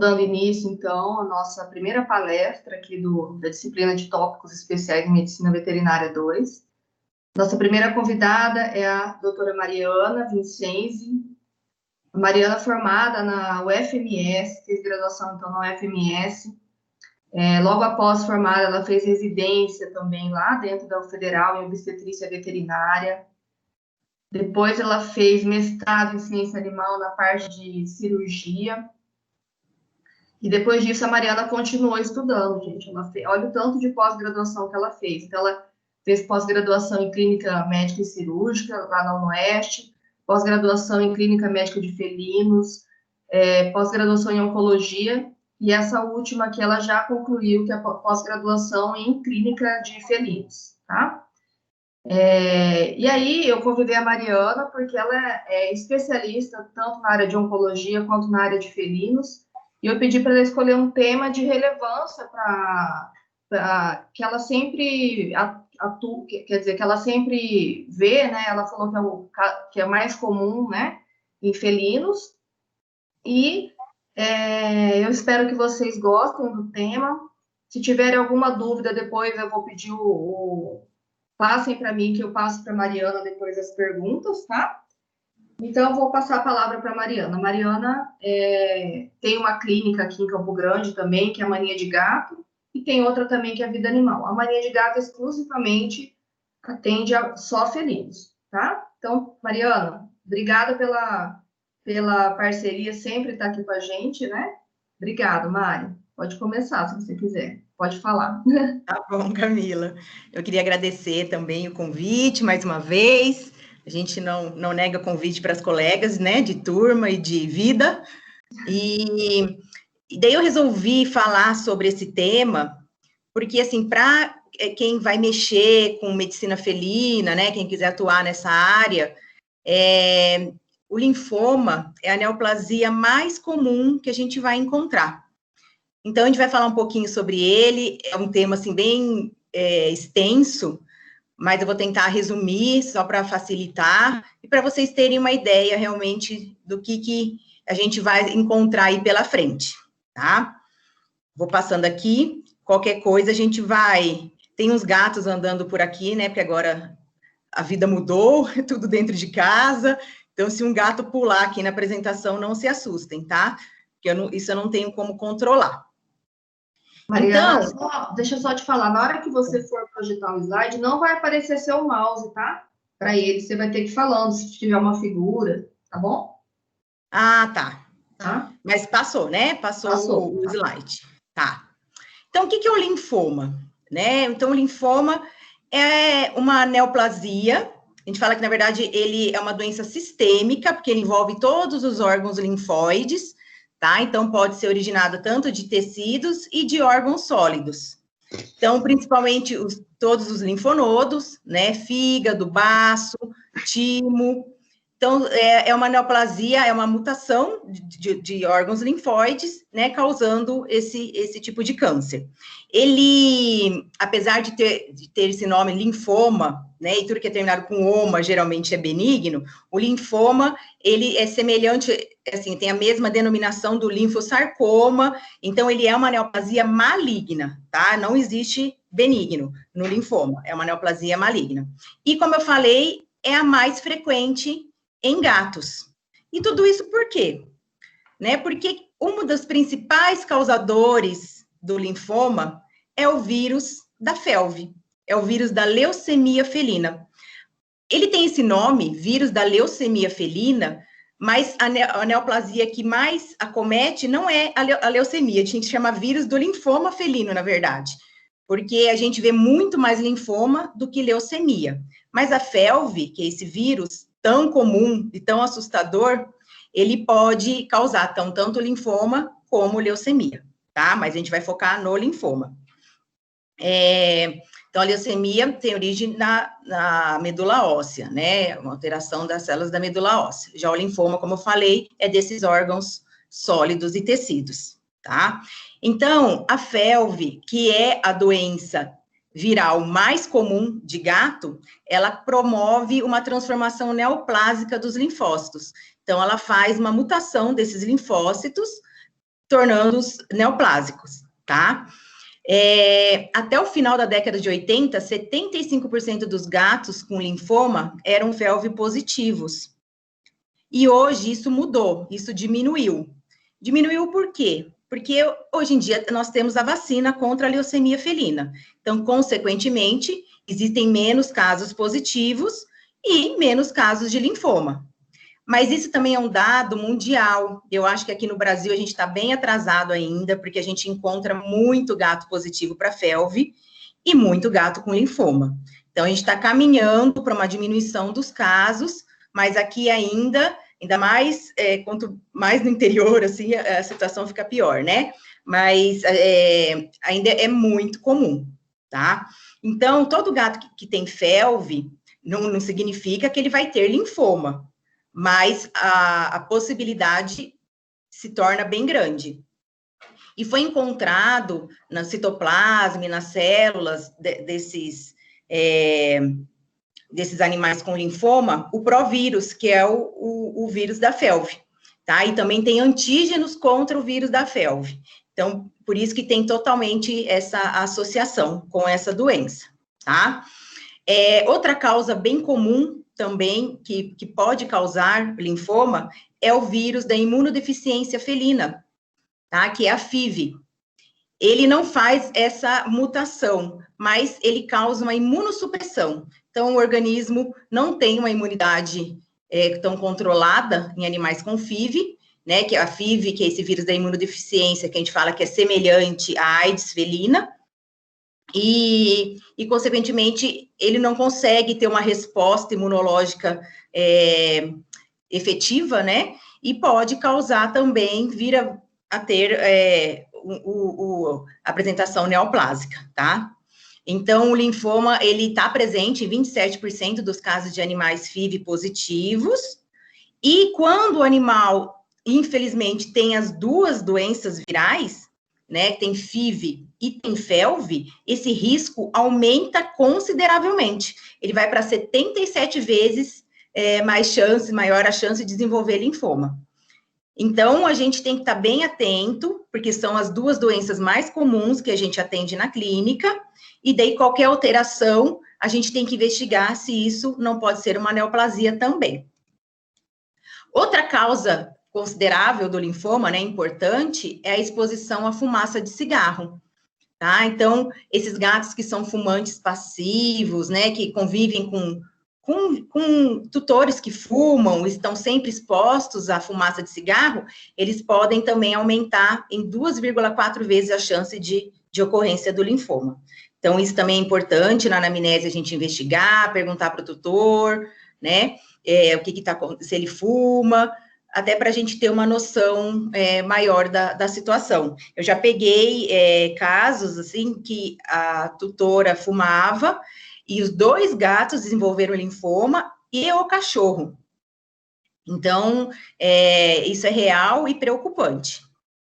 Dando início, então, à nossa primeira palestra aqui da disciplina de tópicos especiais em Medicina Veterinária 2. Nossa primeira convidada é a doutora Mariana Vincenzi. A Mariana é formada na UFMS, fez graduação, então, na UFMS. Logo após formada, ela fez residência também lá dentro da Federal em Obstetrícia Veterinária. Depois ela fez mestrado em ciência animal na parte de cirurgia. E depois disso, a Mariana continuou estudando, gente. Olha o tanto de pós-graduação que ela fez. Então, ela fez pós-graduação em clínica médica e cirúrgica, lá na UnoOeste, pós-graduação em clínica médica de felinos, pós-graduação em oncologia, e essa última que ela já concluiu, que é a pós-graduação em clínica de felinos, tá? E aí, eu convidei a Mariana, porque ela é especialista tanto na área de oncologia quanto na área de felinos, e eu pedi para ela escolher um tema de relevância para que ela sempre atua, quer dizer, que ela sempre vê, né? Ela falou que é mais comum, né, em felinos, e eu espero que vocês gostem do tema. Se tiverem alguma dúvida, depois eu vou pedir passem para mim, que eu passo para a Mariana depois as perguntas, tá? Então, eu vou passar a palavra para a Mariana. A Mariana tem uma clínica aqui em Campo Grande também, que é a Mania de Gato, e tem outra também, que é a Vida Animal. A Mania de Gato exclusivamente atende só felinos, tá? Então, Mariana, obrigada pela parceria, sempre estar aqui com a gente, né? Obrigado, Mari. Pode começar, se você quiser. Pode falar. Tá bom, Camila. Eu queria agradecer também o convite, mais uma vez. A gente não nega convite para as colegas, né, de turma e de vida. E daí eu resolvi falar sobre esse tema, porque, assim, para quem vai mexer com medicina felina, né, quem quiser atuar nessa área, o linfoma é a neoplasia mais comum que a gente vai encontrar. Então, a gente vai falar um pouquinho sobre ele, é um tema, assim, bem extenso, mas eu vou tentar resumir, só para facilitar, e para vocês terem uma ideia, realmente, do que a gente vai encontrar aí pela frente, tá? Vou passando aqui, qualquer coisa a gente vai... Tem uns gatos andando por aqui, né, porque agora a vida mudou, tudo dentro de casa, então, se um gato pular aqui na apresentação, não se assustem, tá? Porque isso eu não tenho como controlar. Mariana, então, deixa eu só te falar, na hora que você for projetar um slide, não vai aparecer seu mouse, tá? Para ele, você vai ter que ir falando, se tiver uma figura, tá bom? Ah, tá. Mas passou, né? Passou o slide. Tá. Então, o que é o linfoma? Né? Então, o linfoma é uma neoplasia. A gente fala que, na verdade, ele é uma doença sistêmica, porque ele envolve todos os órgãos linfóides, tá? Então, pode ser originado tanto de tecidos e de órgãos sólidos. Então, principalmente todos os linfonodos, né? Fígado, baço, timo. Então, é uma neoplasia, é uma mutação de órgãos linfóides, né? Causando esse tipo de câncer. Ele, apesar de ter esse nome linfoma, né, e tudo que é terminado com oma geralmente é benigno, o linfoma, ele é semelhante, assim, tem a mesma denominação do linfossarcoma, então ele é uma neoplasia maligna, tá? Não existe benigno no linfoma, é uma neoplasia maligna. E, como eu falei, é a mais frequente em gatos. E tudo isso por quê? Né? Porque um dos principais causadores do linfoma é o vírus da FeLV, é o vírus da leucemia felina. Ele tem esse nome, vírus da leucemia felina, mas a neoplasia que mais acomete não é a leucemia, a gente chama vírus do linfoma felino, na verdade, porque a gente vê muito mais linfoma do que leucemia. Mas a FeLV, que é esse vírus tão comum e tão assustador, ele pode causar tanto linfoma como leucemia, tá? Mas a gente vai focar no linfoma. Então, a leucemia tem origem na medula óssea, né? Uma alteração das células da medula óssea. Já o linfoma, como eu falei, é desses órgãos sólidos e tecidos, tá? Então, a FeLV, que é a doença viral mais comum de gato, ela promove uma transformação neoplásica dos linfócitos. Então, ela faz uma mutação desses linfócitos tornando-os neoplásicos, tá? Até o final da década de 80, 75% dos gatos com linfoma eram FeLV positivos. E hoje isso mudou, isso diminuiu. Diminuiu por quê? Porque hoje em dia nós temos a vacina contra a leucemia felina. Então, consequentemente, existem menos casos positivos e menos casos de linfoma. Mas isso também é um dado mundial. Eu acho que aqui no Brasil a gente está bem atrasado ainda, porque a gente encontra muito gato positivo para FeLV e muito gato com linfoma. Então, a gente está caminhando para uma diminuição dos casos, mas aqui ainda mais, quanto mais no interior, assim, a situação fica pior, né? Mas ainda é muito comum, tá? Então, todo gato que tem FeLV não significa que ele vai ter linfoma, mas a possibilidade se torna bem grande. E foi encontrado no citoplasma e nas células desses animais com linfoma, o provírus, que é o vírus da FeLV, tá? E também tem antígenos contra o vírus da FeLV. Então, por isso que tem totalmente essa associação com essa doença, tá? Outra causa bem comum também, que pode causar linfoma, é o vírus da imunodeficiência felina, tá? Que é a FIV. Ele não faz essa mutação, mas ele causa uma imunossupressão. Então, o organismo não tem uma imunidade tão controlada em animais com FIV, né? Que a FIV, que é esse vírus da imunodeficiência, que a gente fala que é semelhante à AIDS felina, e consequentemente, ele não consegue ter uma resposta imunológica efetiva, né? E pode causar também, vir a ter a apresentação neoplásica, tá? Então, o linfoma, ele está presente em 27% dos casos de animais FIV positivos, e quando o animal, infelizmente, tem as duas doenças virais, né, tem FIV e tem FeLV, esse risco aumenta consideravelmente. Ele vai para 77 vezes maior a chance de desenvolver linfoma. Então, a gente tem que estar bem atento, porque são as duas doenças mais comuns que a gente atende na clínica, e daí qualquer alteração, a gente tem que investigar se isso não pode ser uma neoplasia também. Outra causa considerável do linfoma, né, importante, é a exposição à fumaça de cigarro, tá? Então, esses gatos que são fumantes passivos, né, que convivem com tutores que fumam, estão sempre expostos à fumaça de cigarro, eles podem também aumentar em 2,4 vezes a chance de ocorrência do linfoma. Então, isso também é importante na anamnese a gente investigar, perguntar para o tutor, né, o que está acontecendo, se ele fuma, até para a gente ter uma noção maior da situação. Eu já peguei casos, assim, que a tutora fumava e os 2 gatos desenvolveram linfoma e o cachorro. Então, isso é real e preocupante,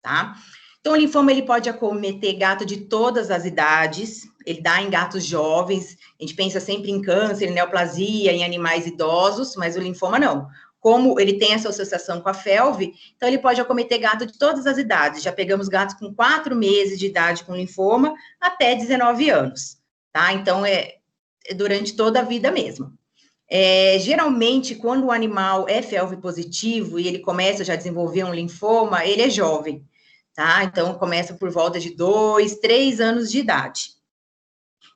tá? Então, o linfoma, ele pode acometer gato de todas as idades, ele dá em gatos jovens, a gente pensa sempre em câncer, em neoplasia, em animais idosos, mas o linfoma não. Como ele tem essa associação com a FeLV, então ele pode acometer gato de todas as idades. Já pegamos gatos com 4 meses de idade com linfoma até 19 anos, tá? Então, durante toda a vida mesmo. Geralmente, quando o animal é FeLV positivo e ele começa já a desenvolver um linfoma, ele é jovem, tá? Então, começa por volta de 2, 3 anos de idade.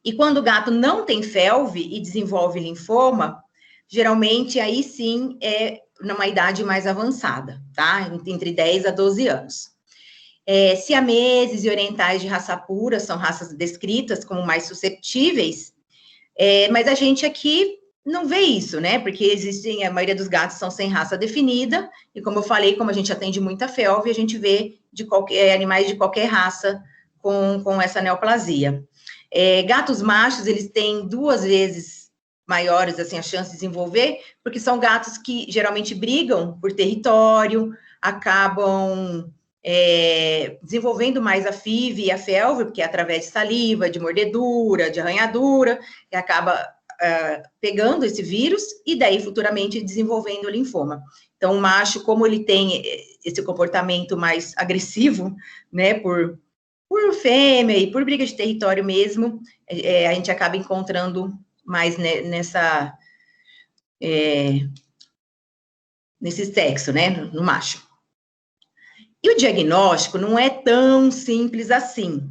E quando o gato não tem FeLV e desenvolve linfoma, geralmente, aí sim, é numa idade mais avançada, tá? Entre 10 a 12 anos. Siameses e orientais de raça pura são raças descritas como mais susceptíveis, mas a gente aqui não vê isso, né? Porque existem, a maioria dos gatos são sem raça definida, e como eu falei, como a gente atende muita FeLV, a gente vê animais de qualquer raça com essa neoplasia. Gatos machos, eles têm 2 vezes maiores, assim, a chance de desenvolver, porque são gatos que geralmente brigam por território, acabam desenvolvendo mais a FIV e a FeLV, porque é através de saliva, de mordedura, de arranhadura, que acaba pegando esse vírus e daí futuramente desenvolvendo o linfoma. Então, o macho, como ele tem esse comportamento mais agressivo, né, por fêmea e por briga de território mesmo, a gente acaba encontrando mais nesse sexo, né, no macho. E o diagnóstico não é tão simples assim.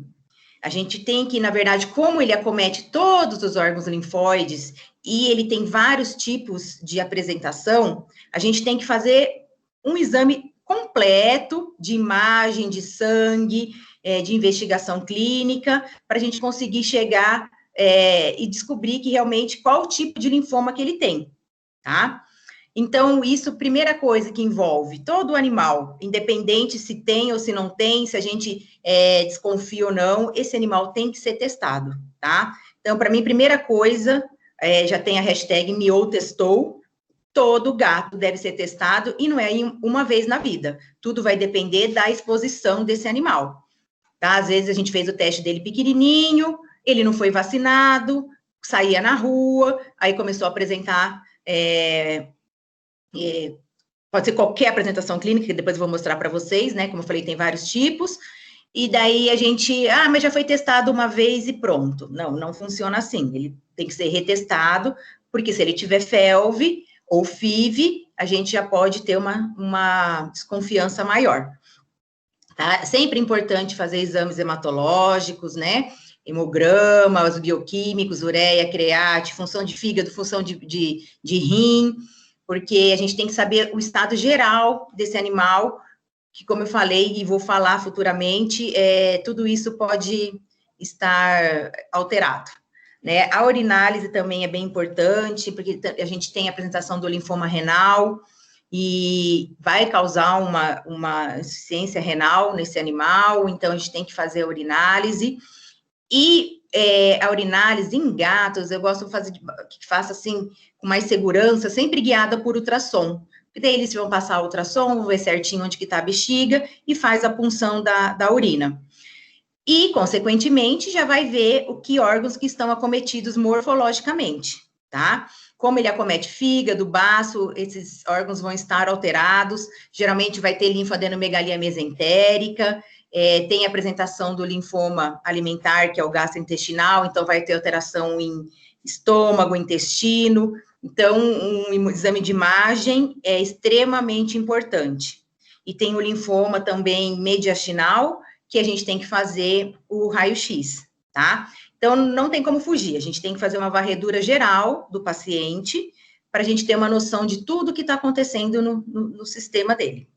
A gente tem que, na verdade, como ele acomete todos os órgãos linfóides e ele tem vários tipos de apresentação, a gente tem que fazer um exame completo de imagem, de sangue, de investigação clínica, para a gente conseguir chegar e descobrir que realmente qual o tipo de linfoma que ele tem, tá? Então, isso, primeira coisa que envolve todo o animal, independente se tem ou se não tem, se a gente desconfia ou não, esse animal tem que ser testado, tá? Então, para mim, primeira coisa, já tem a hashtag #MeOuTestou, todo gato deve ser testado, e não é uma vez na vida, tudo vai depender da exposição desse animal, tá? Às vezes a gente fez o teste dele pequenininho, ele não foi vacinado, saía na rua, aí começou a apresentar... pode ser qualquer apresentação clínica, que depois eu vou mostrar para vocês, né? Como eu falei, tem vários tipos. E daí a gente, mas já foi testado uma vez e pronto. Não funciona assim. Ele tem que ser retestado, porque se ele tiver FeLV ou FIV, a gente já pode ter uma desconfiança maior. Tá? Sempre importante fazer exames hematológicos, né? Hemograma, os bioquímicos, ureia, create, função de fígado, função de rim, porque a gente tem que saber o estado geral desse animal, que, como eu falei e vou falar futuramente, tudo isso pode estar alterado, né? A urinálise também é bem importante, porque a gente tem a apresentação do linfoma renal, e vai causar uma insuficiência renal nesse animal, então a gente tem que fazer a urinálise. E a urinálise em gatos, eu gosto de fazer que faça assim, com mais segurança, sempre guiada por ultrassom. E daí eles vão passar o ultrassom, vão ver certinho onde que está a bexiga e faz a punção da urina. E, consequentemente, já vai ver que órgãos que estão acometidos morfologicamente, tá? Como ele acomete fígado, baço, esses órgãos vão estar alterados, geralmente vai ter linfadenomegalia mesentérica, tem a apresentação do linfoma alimentar, que é o gastrointestinal, então vai ter alteração em estômago, intestino, então um exame de imagem é extremamente importante. E tem o linfoma também mediastinal, que a gente tem que fazer o raio-x, tá? Então, não tem como fugir, a gente tem que fazer uma varredura geral do paciente, para a gente ter uma noção de tudo que está acontecendo no sistema dele.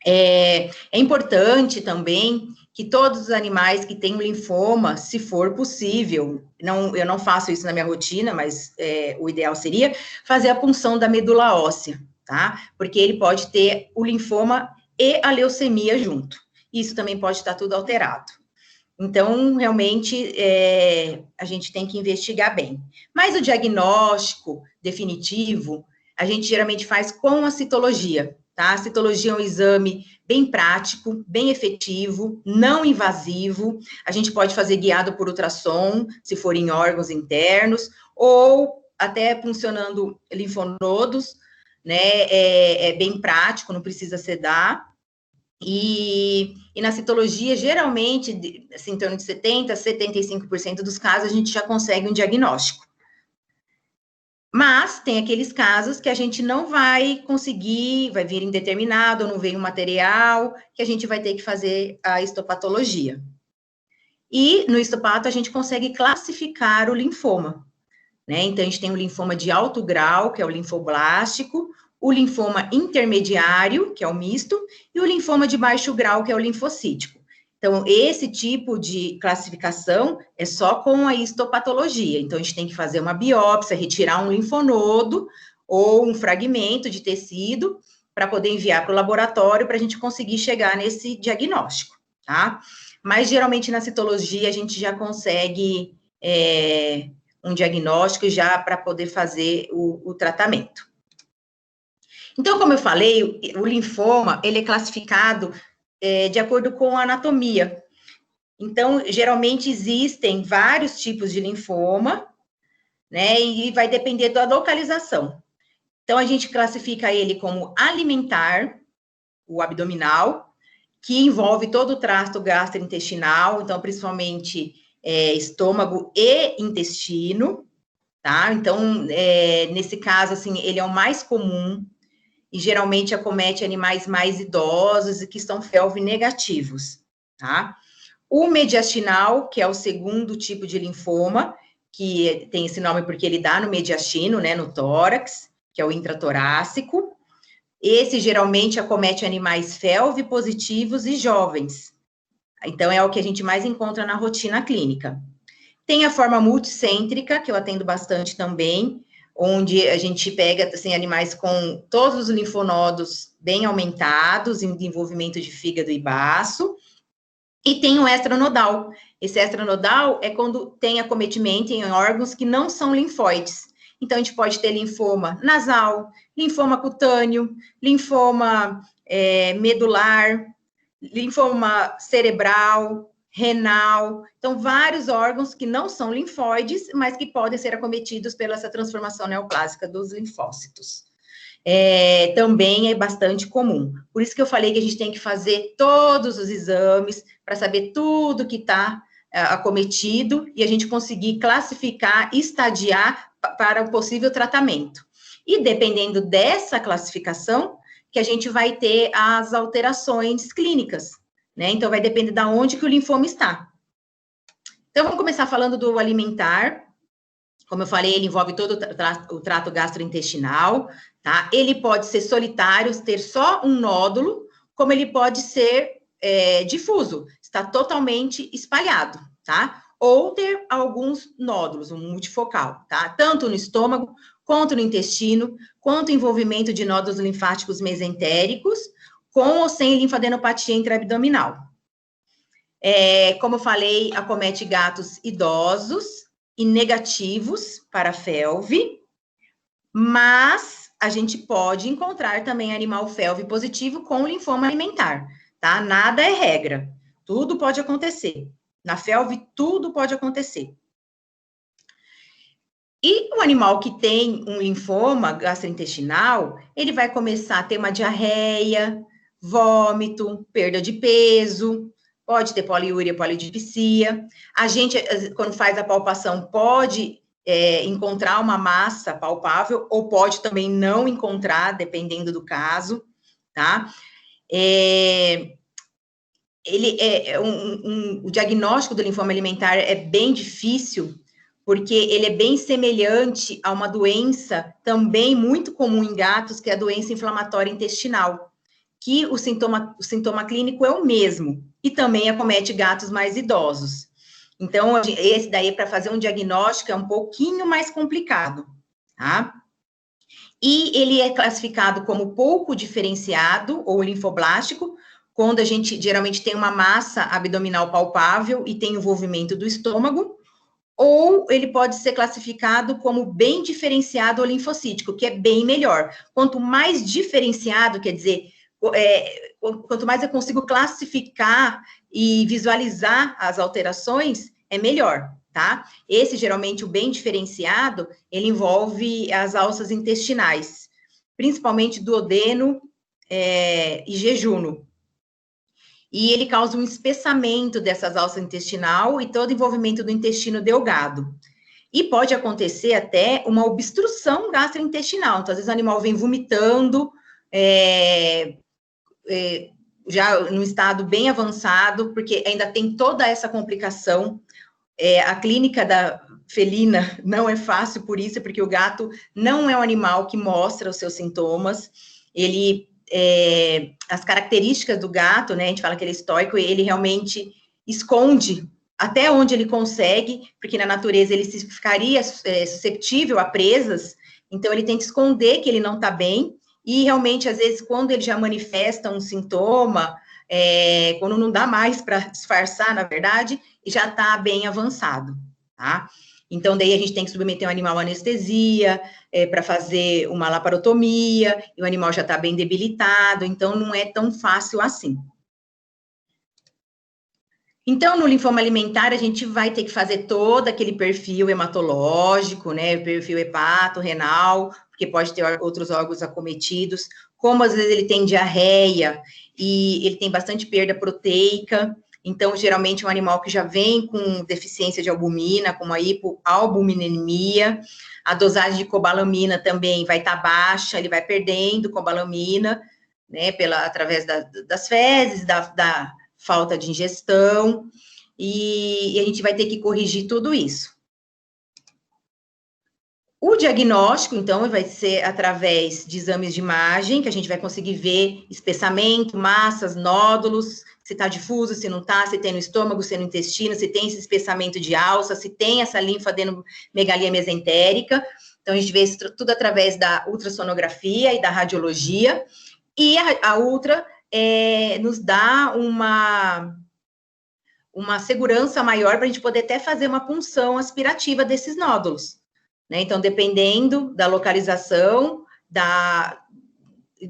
É importante também que todos os animais que têm linfoma, se for possível, eu não faço isso na minha rotina, mas o ideal seria fazer a punção da medula óssea, tá? Porque ele pode ter o linfoma e a leucemia junto. Isso também pode estar tudo alterado. Então, realmente, a gente tem que investigar bem. Mas o diagnóstico definitivo, a gente geralmente faz com a citologia, tá? A citologia é um exame bem prático, bem efetivo, não invasivo. A gente pode fazer guiado por ultrassom, se for em órgãos internos, ou até puncionando linfonodos, né? É bem prático, não precisa sedar. E na citologia, geralmente, assim, em torno de 70% a 75% dos casos, a gente já consegue um diagnóstico. Mas tem aqueles casos que a gente não vai conseguir, vai vir indeterminado, não vem o material, que a gente vai ter que fazer a histopatologia. E no histopato a gente consegue classificar o linfoma, né? Então a gente tem o linfoma de alto grau, que é o linfoblástico, o linfoma intermediário, que é o misto, e o linfoma de baixo grau, que é o linfocítico. Então, esse tipo de classificação é só com a histopatologia. Então, a gente tem que fazer uma biópsia, retirar um linfonodo ou um fragmento de tecido para poder enviar para o laboratório para a gente conseguir chegar nesse diagnóstico, tá? Mas, geralmente, na citologia, a gente já consegue um diagnóstico já para poder fazer o tratamento. Então, como eu falei, o linfoma, ele é classificado de acordo com a anatomia. Então, geralmente existem vários tipos de linfoma, né? E vai depender da localização. Então, a gente classifica ele como alimentar, o abdominal, que envolve todo o trato gastrointestinal, então, principalmente estômago e intestino, tá? Então, nesse caso, assim, ele é o mais comum e geralmente acomete animais mais idosos e que estão FeLV negativos, tá? O mediastinal, que é o segundo tipo de linfoma, que tem esse nome porque ele dá no mediastino, né, no tórax, que é o intratorácico. Esse geralmente acomete animais FeLV positivos e jovens. Então, é o que a gente mais encontra na rotina clínica. Tem a forma multicêntrica, que eu atendo bastante também, onde a gente pega assim, animais com todos os linfonodos bem aumentados, em desenvolvimento de fígado e baço. E tem o extranodal. Esse extranodal é quando tem acometimento em órgãos que não são linfóides. Então, a gente pode ter linfoma nasal, linfoma cutâneo, linfoma medular, linfoma cerebral, renal. Então, vários órgãos que não são linfóides, mas que podem ser acometidos pela essa transformação neoplásica dos linfócitos. Também é bastante comum. Por isso que eu falei que a gente tem que fazer todos os exames para saber tudo que está acometido e a gente conseguir classificar, estadiar para o possível tratamento. E dependendo dessa classificação, que a gente vai ter as alterações clínicas, né? Então, vai depender de onde que o linfoma está. Então, vamos começar falando do alimentar. Como eu falei, ele envolve todo o trato gastrointestinal, tá? Ele pode ser solitário, ter só um nódulo, como ele pode ser difuso, está totalmente espalhado, tá? Ou ter alguns nódulos, um multifocal, tá? Tanto no estômago, quanto no intestino, quanto envolvimento de nódulos linfáticos mesentéricos, com ou sem linfadenopatia intraabdominal. Como eu falei, acomete gatos idosos e negativos para FeLV, mas a gente pode encontrar também animal FeLV positivo com linfoma alimentar, tá? Nada é regra, tudo pode acontecer. Na FeLV, tudo pode acontecer. E o animal que tem um linfoma gastrointestinal, ele vai começar a ter uma diarreia, vômito, perda de peso, pode ter poliúria, polidipsia. A gente, quando faz a palpação, pode encontrar uma massa palpável, ou pode também não encontrar, dependendo do caso, tá? O diagnóstico do linfoma alimentar é bem difícil, porque ele é bem semelhante a uma doença também muito comum em gatos, que é a doença inflamatória intestinal, que o sintoma clínico é o mesmo, e também acomete gatos mais idosos. Então, esse daí, para fazer um diagnóstico, é um pouquinho mais complicado, tá? E ele é classificado como pouco diferenciado, ou linfoblástico, quando a gente geralmente tem uma massa abdominal palpável e tem envolvimento do estômago, ou ele pode ser classificado como bem diferenciado ou linfocítico, que é bem melhor. Quanto mais diferenciado, quer dizer, quanto mais eu consigo classificar e visualizar as alterações, é melhor, tá? Esse, geralmente, o bem diferenciado, ele envolve as alças intestinais, principalmente duodeno e jejuno. E ele causa um espessamento dessas alças intestinal e todo envolvimento do intestino delgado. E pode acontecer até uma obstrução gastrointestinal. Então, às vezes o animal vem vomitando, já num estado bem avançado, porque ainda tem toda essa complicação. A clínica da felina não é fácil por isso, porque o gato não é um animal que mostra os seus sintomas. As características do gato, né, a gente fala que ele é estoico, e ele realmente esconde até onde ele consegue, porque na natureza ele ficaria susceptível a presas, então ele tenta esconder que ele não está bem, e realmente, às vezes, quando ele já manifesta um sintoma, quando não dá mais para disfarçar, na verdade, já está bem avançado, tá? Então, daí a gente tem que submeter o animal à anestesia, para fazer uma laparotomia, e o animal já está bem debilitado, então não é tão fácil assim. Então, no linfoma alimentar, a gente vai ter que fazer todo aquele perfil hematológico, né, perfil hepato, renal, porque pode ter outros órgãos acometidos, como às vezes ele tem diarreia e ele tem bastante perda proteica, então, geralmente, é um animal que já vem com deficiência de albumina, como a hipoalbuminemia, a dosagem de cobalamina também vai estar baixa, ele vai perdendo cobalamina, né, através das fezes, da falta de ingestão, e a gente vai ter que corrigir tudo isso. O diagnóstico, então, vai ser através de exames de imagem, que a gente vai conseguir ver espessamento, massas, nódulos, se está difuso, se não está, se tem no estômago, se no intestino, se tem esse espessamento de alça, se tem essa linfadenoromegalia mesentérica. Então, a gente vê isso tudo através da ultrassonografia e da radiologia, e a ultra nos dá uma segurança maior para a gente poder até fazer uma punção aspirativa desses nódulos, né? Então, dependendo da localização, da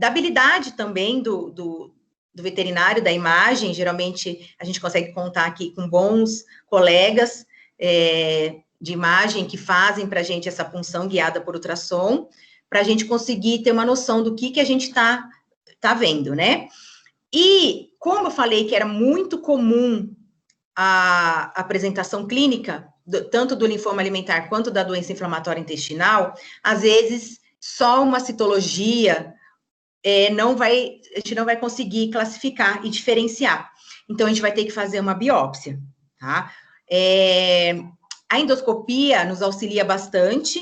habilidade também do veterinário, da imagem, geralmente a gente consegue contar aqui com bons colegas de imagem que fazem para a gente essa punção guiada por ultrassom, para a gente conseguir ter uma noção do que a gente está vendo, né? E, como eu falei que era muito comum a apresentação clínica, tanto do linfoma alimentar quanto da doença inflamatória intestinal, às vezes, só uma citologia a gente não vai conseguir classificar e diferenciar. Então, a gente vai ter que fazer uma biópsia, tá? A endoscopia nos auxilia bastante,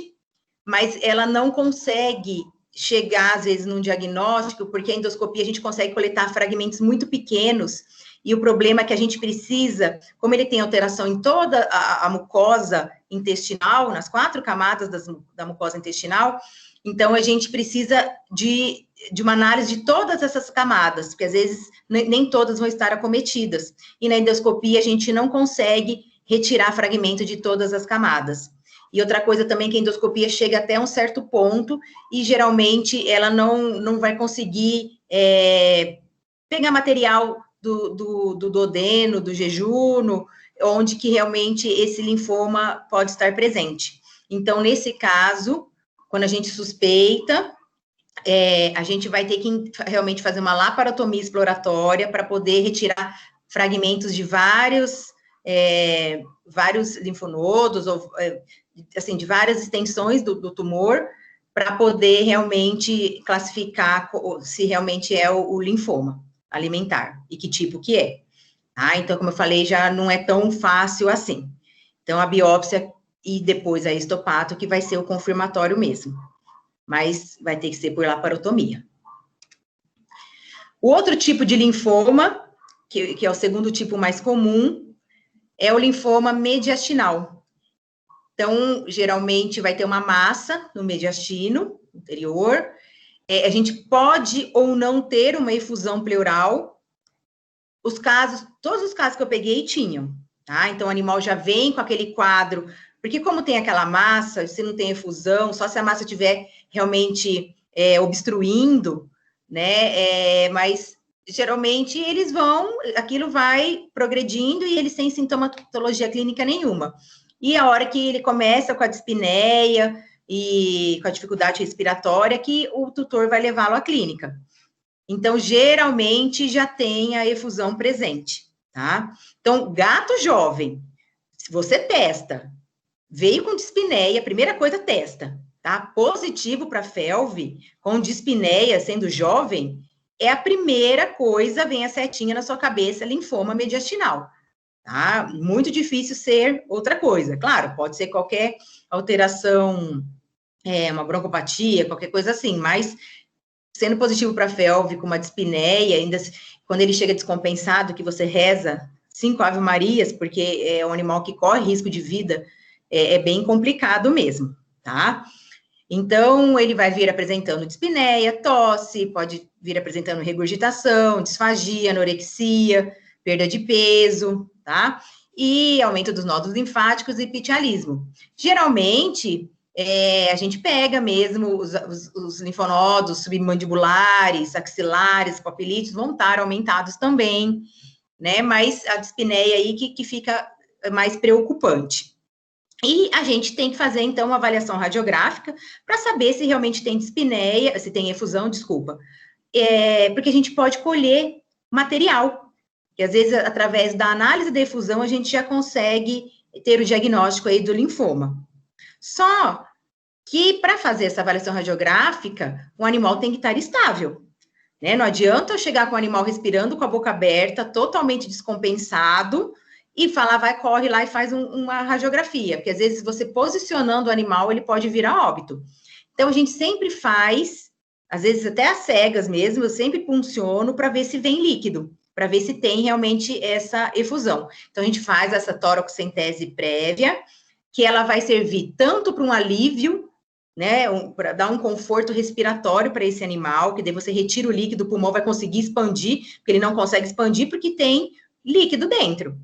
mas ela não consegue chegar, às vezes, num diagnóstico, porque a endoscopia a gente consegue coletar fragmentos muito pequenos, e o problema é que a gente precisa, como ele tem alteração em toda a mucosa intestinal, nas 4 camadas da mucosa intestinal, então a gente precisa de uma análise de todas essas camadas, porque às vezes nem todas vão estar acometidas, e na endoscopia a gente não consegue retirar fragmento de todas as camadas. E outra coisa também que a endoscopia chega até um certo ponto e geralmente ela não vai conseguir pegar material do duodeno, do jejuno, onde que realmente esse linfoma pode estar presente. Então, nesse caso, quando a gente suspeita, a gente vai ter que realmente fazer uma laparotomia exploratória para poder retirar fragmentos de vários linfonodos, ou assim, de várias extensões do tumor, para poder realmente classificar se realmente é o linfoma alimentar e que tipo que é. Tá? Então, como eu falei, já não é tão fácil assim. Então, a biópsia e depois a histopato que vai ser o confirmatório mesmo. Mas vai ter que ser por laparotomia. O outro tipo de linfoma, que é o segundo tipo mais comum, é o linfoma mediastinal. Então, geralmente vai ter uma massa no mediastino interior. A gente pode ou não ter uma efusão pleural. Todos os casos que eu peguei tinham, tá? Então, o animal já vem com aquele quadro, porque como tem aquela massa, se não tem efusão, só se a massa estiver realmente obstruindo, né? Mas geralmente eles aquilo vai progredindo e eles sem sintomatologia clínica nenhuma. E a hora que ele começa com a dispneia e com a dificuldade respiratória, que o tutor vai levá-lo à clínica. Então, geralmente, já tem a efusão presente, tá? Então, gato jovem, se você testa, veio com dispneia, primeira coisa, testa, tá? Positivo para FeLV, com dispneia, sendo jovem, é a primeira coisa, vem a setinha na sua cabeça, linfoma mediastinal. Tá? Muito difícil ser outra coisa. Claro, pode ser qualquer alteração, uma broncopatia, qualquer coisa assim, mas sendo positivo para FeLV, com uma dispneia, ainda quando ele chega descompensado, que você reza 5 Ave Marias, porque é um animal que corre risco de vida, é bem complicado mesmo, tá? Então, ele vai vir apresentando dispneia, tosse, pode vir apresentando regurgitação, disfagia, anorexia, perda de peso, tá? E aumento dos nódulos linfáticos e pitialismo. Geralmente, a gente pega mesmo os linfonodos submandibulares, axilares, papilídeos, vão estar aumentados também, né? Mas a dispneia aí que fica mais preocupante. E a gente tem que fazer, então, uma avaliação radiográfica para saber se realmente tem dispneia, se tem efusão, desculpa. Porque a gente pode colher material, que às vezes, através da análise da efusão, a gente já consegue ter o diagnóstico aí do linfoma. Só que, para fazer essa avaliação radiográfica, o animal tem que estar estável, né? Não adianta eu chegar com o animal respirando com a boca aberta, totalmente descompensado, e falar, vai, corre lá e faz uma radiografia, porque às vezes você posicionando o animal, ele pode vir a óbito. Então, a gente sempre faz, às vezes até às cegas mesmo, eu sempre punciono para ver se vem líquido, para ver se tem realmente essa efusão. Então, a gente faz essa toracocentese prévia, que ela vai servir tanto para um alívio, né, para dar um conforto respiratório para esse animal, que daí você retira o líquido, o pulmão vai conseguir expandir, porque ele não consegue expandir porque tem líquido dentro.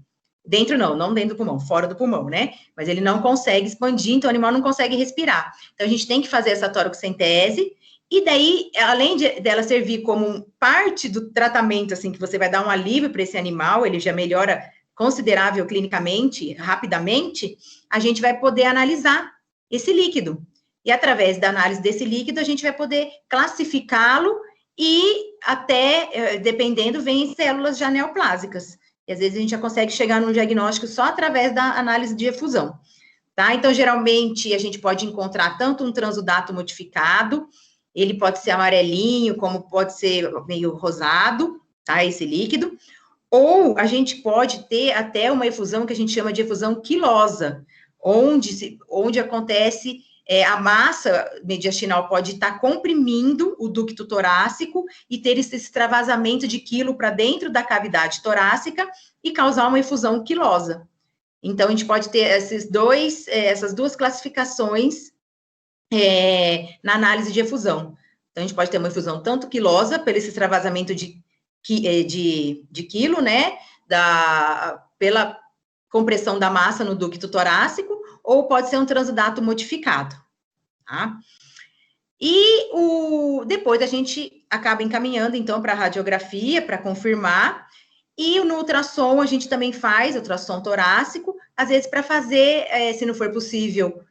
Dentro não dentro do pulmão, fora do pulmão, né? Mas ele não consegue expandir, então o animal não consegue respirar. Então a gente tem que fazer essa toracocentese, e daí, além dela servir como parte do tratamento, assim, que você vai dar um alívio para esse animal, ele já melhora considerável clinicamente, rapidamente, a gente vai poder analisar esse líquido. E através da análise desse líquido, a gente vai poder classificá-lo e até, dependendo, vem células já neoplásicas. E às vezes a gente já consegue chegar num diagnóstico só através da análise de efusão, tá? Então, geralmente, a gente pode encontrar tanto um transudato modificado, ele pode ser amarelinho, como pode ser meio rosado, tá? Esse líquido. Ou a gente pode ter até uma efusão que a gente chama de efusão quilosa, onde acontece a massa mediastinal pode estar comprimindo o ducto torácico e ter esse extravasamento de quilo para dentro da cavidade torácica e causar uma efusão quilosa. Então, a gente pode ter essas duas classificações na análise de efusão. Então, a gente pode ter uma efusão tanto quilosa, pelo esse extravasamento de quilo, né, pela compressão da massa no ducto torácico, ou pode ser um transudato modificado, tá? E depois a gente acaba encaminhando, então, para a radiografia, para confirmar, e no ultrassom a gente também faz ultrassom torácico, às vezes para fazer, se não for possível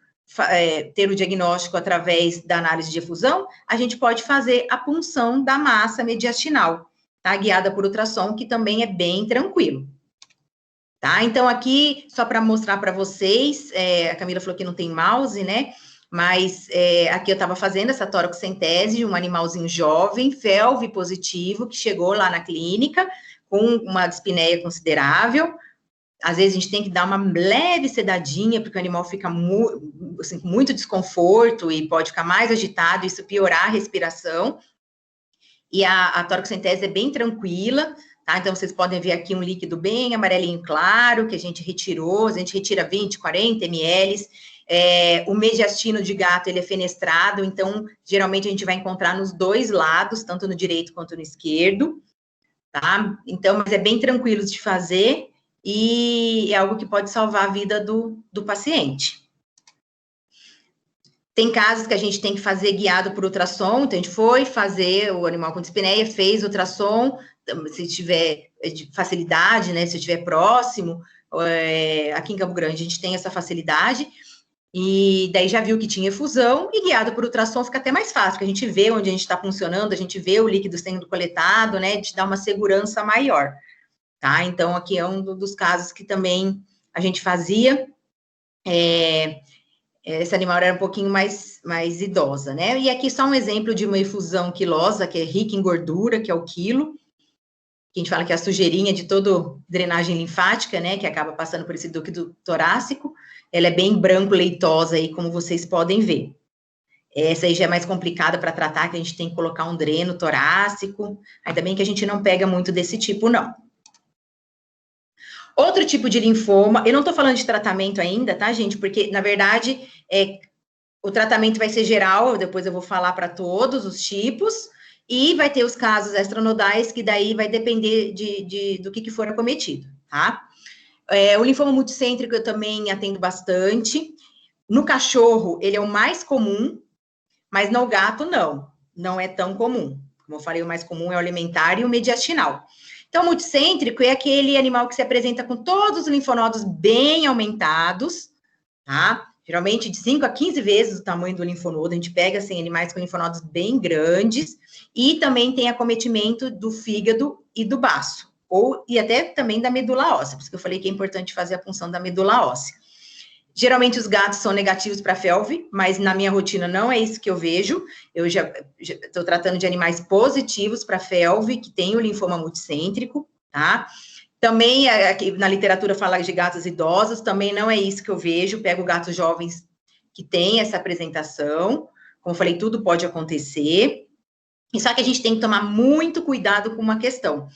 ter o diagnóstico através da análise de efusão, a gente pode fazer a punção da massa mediastinal, tá? Guiada por ultrassom, que também é bem tranquilo. Tá? Então, aqui, só para mostrar para vocês, a Camila falou que não tem mouse, né? Mas aqui eu estava fazendo essa toracocentese de um animalzinho jovem, FeLV positivo, que chegou lá na clínica com uma dispneia considerável. Às vezes a gente tem que dar uma leve sedadinha, porque o animal fica assim, com muito desconforto e pode ficar mais agitado, isso piorar a respiração. E a toracocentese é bem tranquila, tá? Então, vocês podem ver aqui um líquido bem amarelinho claro, que a gente retirou, a gente retira 20, 40 ml. O mediastino de gato, ele é fenestrado, então, geralmente a gente vai encontrar nos dois lados, tanto no direito quanto no esquerdo, tá? Então, mas é bem tranquilo de fazer e é algo que pode salvar a vida do paciente. Tem casos que a gente tem que fazer guiado por ultrassom, então a gente foi fazer o animal com dispneia, fez ultrassom, se tiver facilidade, né, se estiver próximo, aqui em Campo Grande a gente tem essa facilidade, e daí já viu que tinha efusão, e guiado por ultrassom fica até mais fácil, porque a gente vê onde a gente está funcionando, a gente vê o líquido sendo coletado, né, te dá uma segurança maior, tá? Então, aqui é um dos casos que também a gente fazia, esse animal era um pouquinho mais idosa, né? E aqui só um exemplo de uma efusão quilosa, que é rica em gordura, que é o quilo, que a gente fala que é a sujeirinha de toda drenagem linfática, né? Que acaba passando por esse ducto torácico. Ela é bem branco-leitosa aí, como vocês podem ver. Essa aí já é mais complicada para tratar, que a gente tem que colocar um dreno torácico. Ainda bem que a gente não pega muito desse tipo, não. Outro tipo de linfoma, eu não estou falando de tratamento ainda, tá, gente? Porque, na verdade, o tratamento vai ser geral, depois eu vou falar para todos os tipos, e vai ter os casos extranodais, que daí vai depender do que for acometido, tá? O linfoma multicêntrico eu também atendo bastante. No cachorro, ele é o mais comum, mas no gato, não é tão comum. Como eu falei, o mais comum é o alimentar e o mediastinal. Então, multicêntrico é aquele animal que se apresenta com todos os linfonodos bem aumentados, tá? Geralmente de 5 a 15 vezes o tamanho do linfonodo, a gente pega, assim, animais com linfonodos bem grandes, e também tem acometimento do fígado e do baço, e até também da medula óssea, por isso que eu falei que é importante fazer a punção da medula óssea. Geralmente os gatos são negativos para FeLV, mas na minha rotina não é isso que eu vejo. Eu já estou tratando de animais positivos para FeLV, que tem o linfoma multicêntrico, tá? Também, aqui na literatura fala de gatos idosos, também não é isso que eu vejo. Pego gatos jovens que têm essa apresentação. Como eu falei, tudo pode acontecer. E só que a gente tem que tomar muito cuidado com uma questão.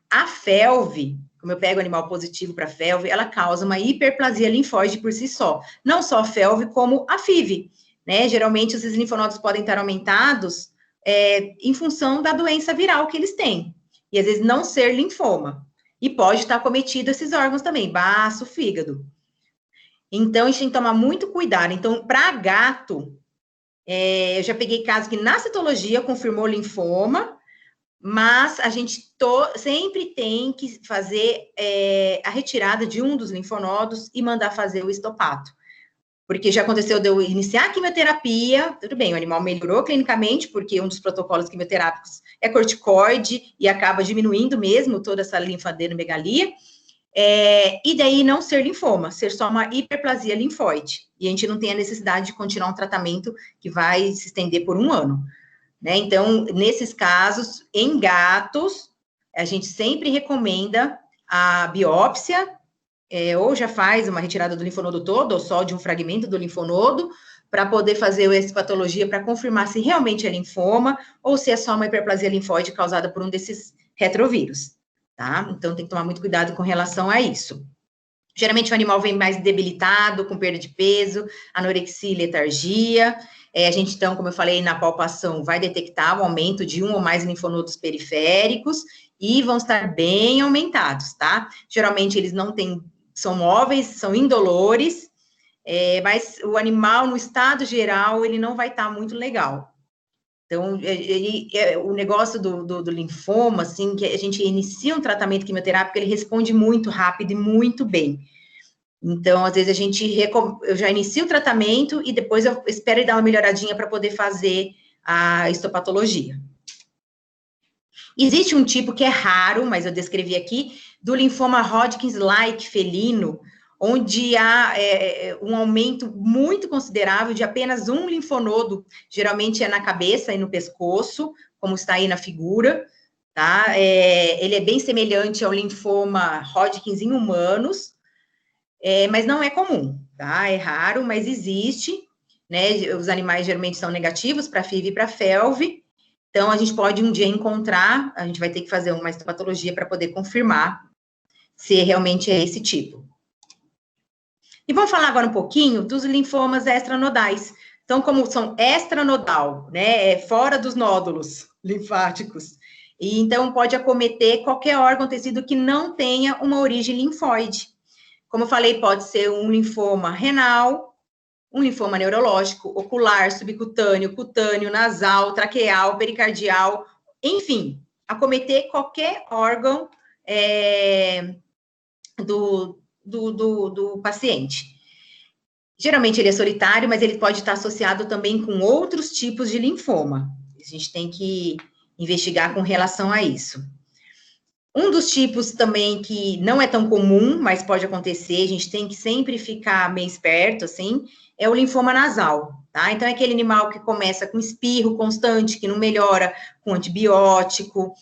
A FeLV, como eu pego animal positivo para FeLV, ela causa uma hiperplasia linfóide por si só. Não só a FeLV, como a FIV, né? Geralmente, esses linfonodos podem estar aumentados em função da doença viral que eles têm. E, às vezes, não ser linfoma. E pode estar acometido esses órgãos também, baço, fígado. Então, a gente tem que tomar muito cuidado. Então, para gato, eu já peguei casos que na citologia confirmou linfoma, mas a gente sempre tem que fazer a retirada de um dos linfonodos e mandar fazer o histopato. Porque já aconteceu de eu iniciar a quimioterapia, tudo bem, o animal melhorou clinicamente, porque um dos protocolos quimioterápicos é corticoide e acaba diminuindo mesmo toda essa linfadenomegalia, e daí não ser linfoma, ser só uma hiperplasia linfóide. E a gente não tem a necessidade de continuar um tratamento que vai se estender por 1 ano. Né? Então, nesses casos, em gatos, a gente sempre recomenda a biópsia, ou já faz uma retirada do linfonodo todo, ou só de um fragmento do linfonodo, para poder fazer essa patologia para confirmar se realmente é linfoma, ou se é só uma hiperplasia linfóide causada por um desses retrovírus, tá? Então, tem que tomar muito cuidado com relação a isso. Geralmente, o animal vem mais debilitado, com perda de peso, anorexia e letargia. A gente, então, como eu falei, na palpação, vai detectar o aumento de um ou mais linfonodos periféricos e vão estar bem aumentados, tá? Geralmente, eles não têm, são móveis, são indolores, mas o animal, no estado geral, ele não vai estar muito legal. Então, o negócio do linfoma, assim, que a gente inicia um tratamento quimioterápico, ele responde muito rápido e muito bem. Então, às vezes, eu já inicio o tratamento e depois eu espero ele dar uma melhoradinha para poder fazer a histopatologia. Existe um tipo que é raro, mas eu descrevi aqui, do linfoma Hodgkin-like felino, onde há um aumento muito considerável de apenas um linfonodo, geralmente é na cabeça e no pescoço, como está aí na figura, tá? Ele é bem semelhante ao linfoma Hodgkin em humanos, mas não é comum, tá? É raro, mas existe, né? Os animais geralmente são negativos para FIV e para FeLV, então a gente pode um dia encontrar, a gente vai ter que fazer uma histopatologia para poder confirmar se realmente é esse tipo. E vamos falar agora um pouquinho dos linfomas extranodais. Então, como são extranodal, né? Fora dos nódulos linfáticos, e então pode acometer qualquer órgão, tecido que não tenha uma origem linfóide. Como eu falei, pode ser um linfoma renal, um linfoma neurológico, ocular, subcutâneo, cutâneo, nasal, traqueal, pericardial, enfim, acometer qualquer órgão do paciente. Geralmente ele é solitário, mas ele pode estar associado também com outros tipos de linfoma. A gente tem que investigar com relação a isso. Um dos tipos também que não é tão comum, mas pode acontecer, a gente tem que sempre ficar meio esperto, assim, é o linfoma nasal, tá? Então, é aquele animal que começa com espirro constante, que não melhora com antibiótico,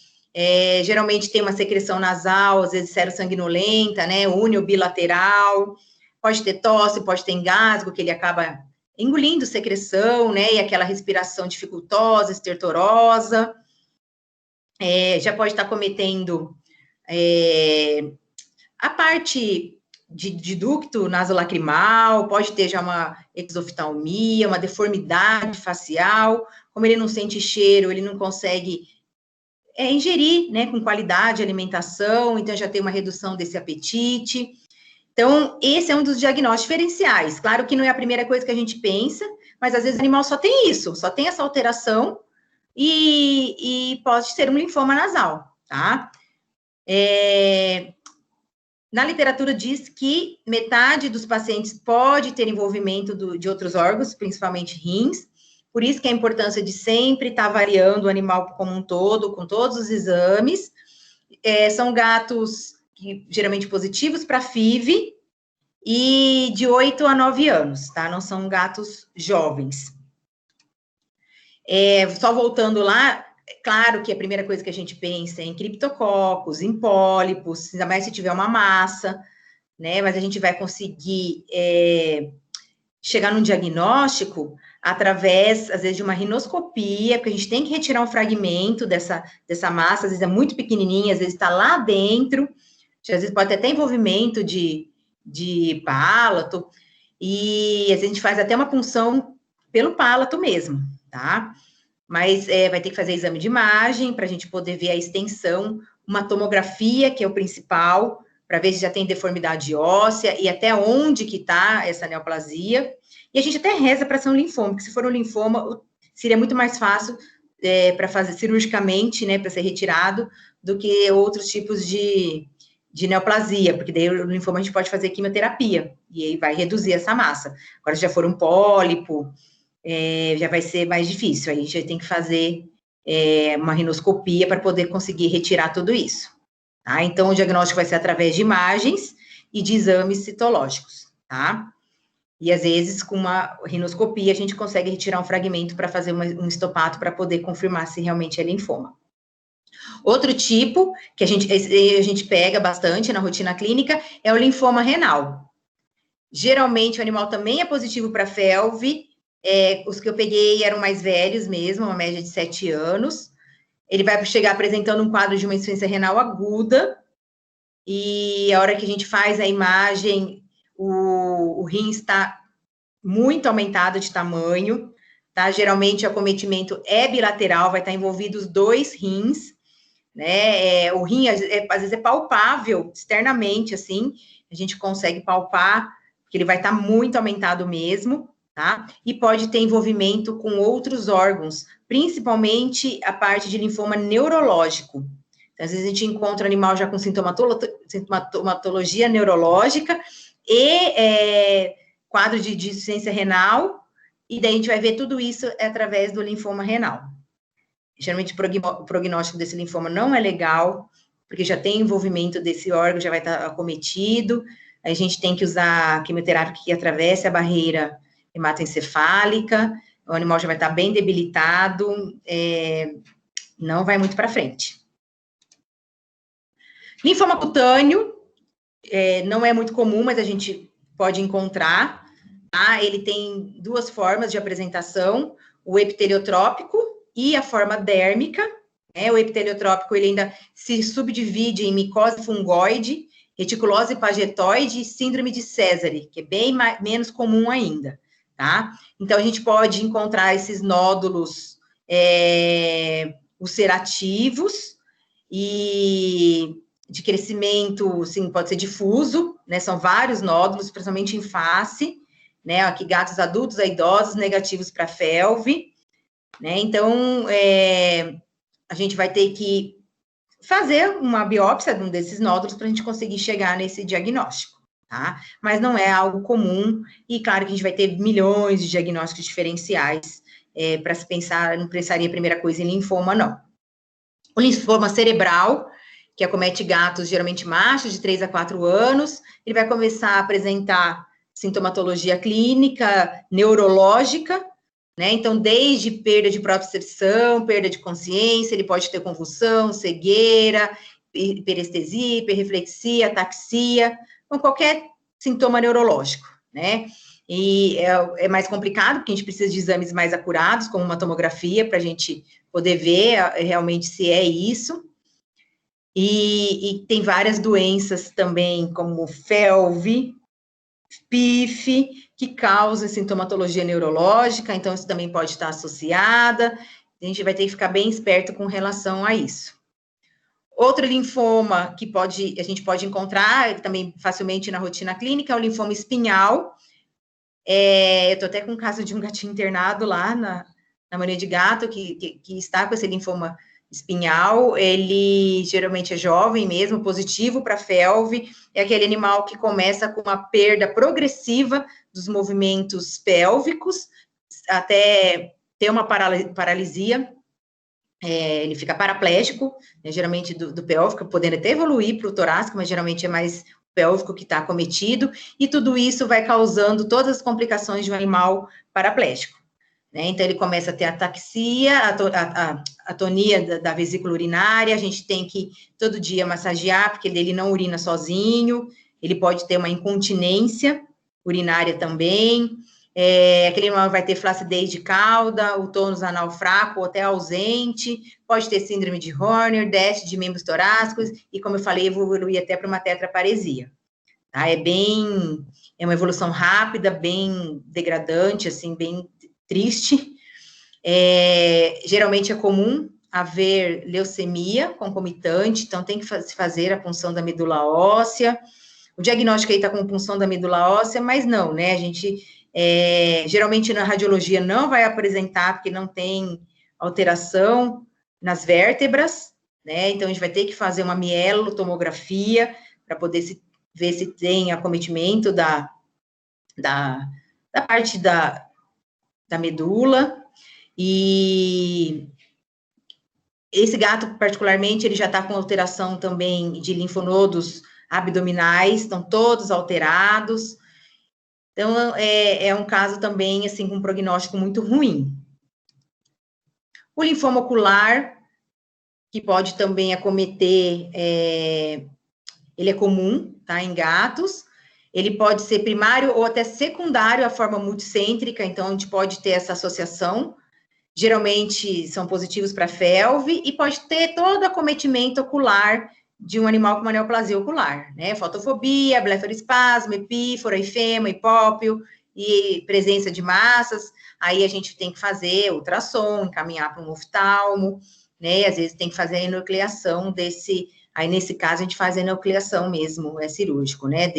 geralmente tem uma secreção nasal, às vezes serossanguinolenta, né, únio bilateral, pode ter tosse, pode ter engasgo, que ele acaba engolindo secreção, né, e aquela respiração dificultosa, estertorosa, já pode estar cometendo a parte de ducto nasolacrimal, pode ter já uma exoftalmia, uma deformidade facial, como ele não sente cheiro, ele não consegue ingerir, né, com qualidade a alimentação, então já tem uma redução desse apetite. Então, esse é um dos diagnósticos diferenciais. Claro que não é a primeira coisa que a gente pensa, mas às vezes o animal só tem isso, só tem essa alteração, e pode ser um linfoma nasal, tá? Na literatura diz que metade dos pacientes pode ter envolvimento de outros órgãos, principalmente rins, por isso que a importância de sempre estar variando o animal como um todo, com todos os exames. São gatos geralmente positivos para FIV e de 8 a 9 anos, tá? Não são gatos jovens. Só voltando lá, claro que a primeira coisa que a gente pensa é em criptococos, em pólipos, ainda mais se tiver uma massa, né? Mas a gente vai conseguir chegar num diagnóstico através, às vezes, de uma rinoscopia, porque a gente tem que retirar um fragmento dessa massa, às vezes é muito pequenininha, às vezes está lá dentro, às vezes pode ter até envolvimento de pálato, e às vezes a gente faz até uma punção pelo pálato mesmo, tá? Mas vai ter que fazer exame de imagem para a gente poder ver a extensão, uma tomografia, que é o principal, para ver se já tem deformidade óssea e até onde que está essa neoplasia. E a gente até reza para ser um linfoma, porque se for um linfoma, seria muito mais fácil para fazer cirurgicamente, né, para ser retirado, do que outros tipos de neoplasia, porque daí o linfoma a gente pode fazer quimioterapia, e aí vai reduzir essa massa. Agora, se já for um pólipo, já vai ser mais difícil, aí a gente tem que fazer uma rinoscopia para poder conseguir retirar tudo isso. Tá? Então, o diagnóstico vai ser através de imagens e de exames citológicos, tá? E, às vezes, com uma rinoscopia, a gente consegue retirar um fragmento para fazer um histopato para poder confirmar se realmente é linfoma. Outro tipo, que a gente pega bastante na rotina clínica, é o linfoma renal. Geralmente, o animal também é positivo para FeLV, os que eu peguei eram mais velhos mesmo, uma média de 7 anos. Ele vai chegar apresentando um quadro de uma insuficiência renal aguda, e a hora que a gente faz a imagem, o rim está muito aumentado de tamanho, tá? Geralmente, o acometimento é bilateral, vai estar envolvido os 2 rins, né? O rim, às vezes, é palpável externamente, assim, a gente consegue palpar, porque ele vai estar muito aumentado mesmo, tá? E pode ter envolvimento com outros órgãos, principalmente a parte de linfoma neurológico. Então, às vezes a gente encontra animal já com sintomatologia neurológica e quadro de insuficiência renal, e daí a gente vai ver tudo isso através do linfoma renal. Geralmente o prognóstico desse linfoma não é legal, porque já tem envolvimento desse órgão, já vai estar acometido, a gente tem que usar quimioterapia que atravesse a barreira hematoencefálica, o animal já vai estar bem debilitado, não vai muito para frente. Linfoma cutâneo, não é muito comum, mas a gente pode encontrar, tá? Ele tem 2 formas de apresentação, o epiteliotrópico e a forma dérmica, né? O epiteliotrópico, ele ainda se subdivide em micose fungoide, reticulose pagetoide e síndrome de Sézary, que é bem menos comum ainda, tá? Então, a gente pode encontrar esses nódulos ulcerativos e de crescimento, sim, pode ser difuso, né? São vários nódulos, principalmente em face, né? Aqui, gatos adultos a idosos negativos para FeLV, né? Então, a gente vai ter que fazer uma biópsia de um desses nódulos para a gente conseguir chegar nesse diagnóstico, tá? Mas não é algo comum, e claro que a gente vai ter milhões de diagnósticos diferenciais para se pensar, não pensaria a primeira coisa em linfoma, não. O linfoma cerebral, que acomete gatos, geralmente machos, de 3 a 4 anos, ele vai começar a apresentar sintomatologia clínica, neurológica, né? Então, desde perda de propriocepção, perda de consciência, ele pode ter convulsão, cegueira, hiperestesia, hiperreflexia, ataxia, com qualquer sintoma neurológico, né? E é mais complicado, porque a gente precisa de exames mais acurados, como uma tomografia, para a gente poder ver realmente se é isso. E tem várias doenças também, como FeLV, PIF, que causa sintomatologia neurológica, então isso também pode estar associada, a gente vai ter que ficar bem esperto com relação a isso. Outro linfoma que a gente pode encontrar também facilmente na rotina clínica é o linfoma espinhal. Eu estou até com o caso de um gatinho internado lá na mania de gato, que está com esse linfoma espinhal, ele geralmente é jovem mesmo, positivo para FeLV, é aquele animal que começa com uma perda progressiva dos movimentos pélvicos, até ter uma paralisia, ele fica paraplégico, né, geralmente do pélvico, podendo até evoluir para o torácico, mas geralmente é mais pélvico que está acometido, e tudo isso vai causando todas as complicações de um animal paraplégico. Né? Então, ele começa a ter ataxia, atonia da vesícula urinária, a gente tem que todo dia massagear, porque ele não urina sozinho, ele pode ter uma incontinência urinária também, aquele animal vai ter flacidez de cauda, o tônus anal fraco ou até ausente, pode ter síndrome de Horner, déficit de membros torácicos, e como eu falei, evoluir até para uma tetraparesia. Tá? É uma evolução rápida, bem degradante, assim, bem triste. Geralmente é comum haver leucemia concomitante, então tem que se fazer a punção da medula óssea. O diagnóstico aí está com punção da medula óssea, mas não, né? A gente, geralmente na radiologia não vai apresentar, porque não tem alteração nas vértebras, né? Então a gente vai ter que fazer uma mielotomografia para poder ver se tem acometimento da parte da medula, e esse gato, particularmente, ele já está com alteração também de linfonodos abdominais, estão todos alterados, então é um caso também, assim, com um prognóstico muito ruim. O linfoma ocular, que pode também acometer, ele é comum, tá, em gatos, ele pode ser primário ou até secundário à forma multicêntrica, então a gente pode ter essa associação, geralmente são positivos para FeLV, e pode ter todo acometimento ocular de um animal com uma neoplasia ocular, né, fotofobia, blefaroespasmo, epífora, ifema, hipópio, e presença de massas, aí a gente tem que fazer ultrassom, encaminhar para um oftalmo, né, às vezes tem que fazer a enucleação aí nesse caso a gente faz a enucleação mesmo, é cirúrgico, né,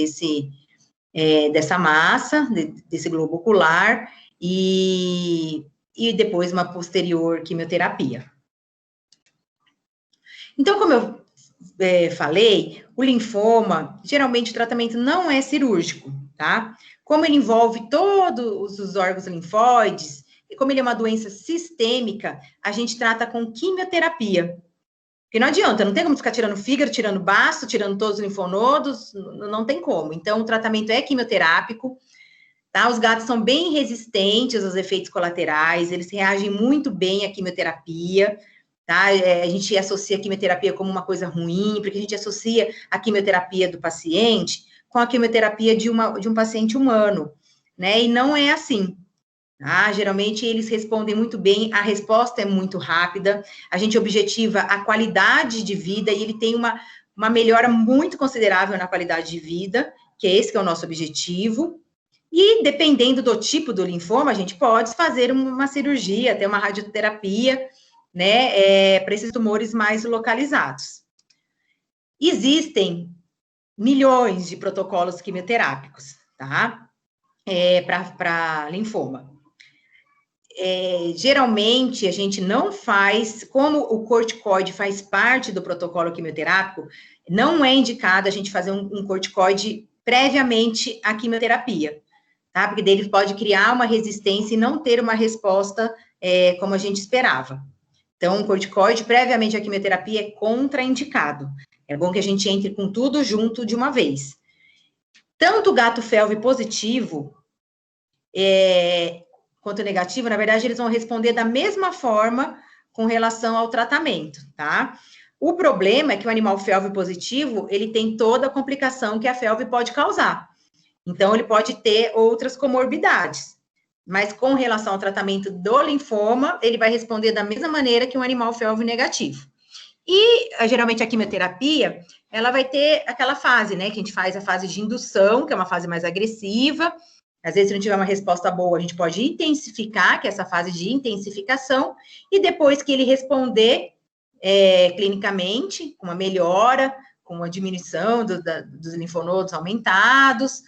dessa massa, desse globo ocular, e depois uma posterior quimioterapia. Então, como eu falei, o linfoma, geralmente o tratamento não é cirúrgico, tá? Como ele envolve todos os órgãos linfóides, e como ele é uma doença sistêmica, a gente trata com quimioterapia. Porque não adianta, não tem como ficar tirando fígado, tirando baço, tirando todos os linfonodos, não tem como. Então, o tratamento é quimioterápico, tá? Os gatos são bem resistentes aos efeitos colaterais, eles reagem muito bem à quimioterapia, tá? A gente associa a quimioterapia como uma coisa ruim, porque a gente associa a quimioterapia do paciente com a quimioterapia de um paciente humano, né? E não é assim. Geralmente eles respondem muito bem, a resposta é muito rápida, a gente objetiva a qualidade de vida, e ele tem uma melhora muito considerável na qualidade de vida, que esse que é o nosso objetivo, e dependendo do tipo do linfoma, a gente pode fazer uma cirurgia, até uma radioterapia, né, para esses tumores mais localizados. Existem milhões de protocolos quimioterápicos, tá, para linfoma. Geralmente, a gente não faz, como o corticoide faz parte do protocolo quimioterápico, não é indicado a gente fazer um corticoide previamente à quimioterapia, tá? Porque daí ele pode criar uma resistência e não ter uma resposta como a gente esperava. Então, um corticoide previamente à quimioterapia é contraindicado. É bom que a gente entre com tudo junto de uma vez. Tanto o gato FeLV positivo quanto negativo, na verdade, eles vão responder da mesma forma com relação ao tratamento, tá? O problema é que o animal FeLV positivo, ele tem toda a complicação que a FeLV pode causar. Então, ele pode ter outras comorbidades. Mas com relação ao tratamento do linfoma, ele vai responder da mesma maneira que um animal FeLV negativo. E, geralmente, a quimioterapia, ela vai ter aquela fase, né, que a gente faz a fase de indução, que é uma fase mais agressiva. Às vezes, se não tiver uma resposta boa, a gente pode intensificar, que é essa fase de intensificação, e depois que ele responder clinicamente, com uma melhora, com uma diminuição dos linfonodos aumentados,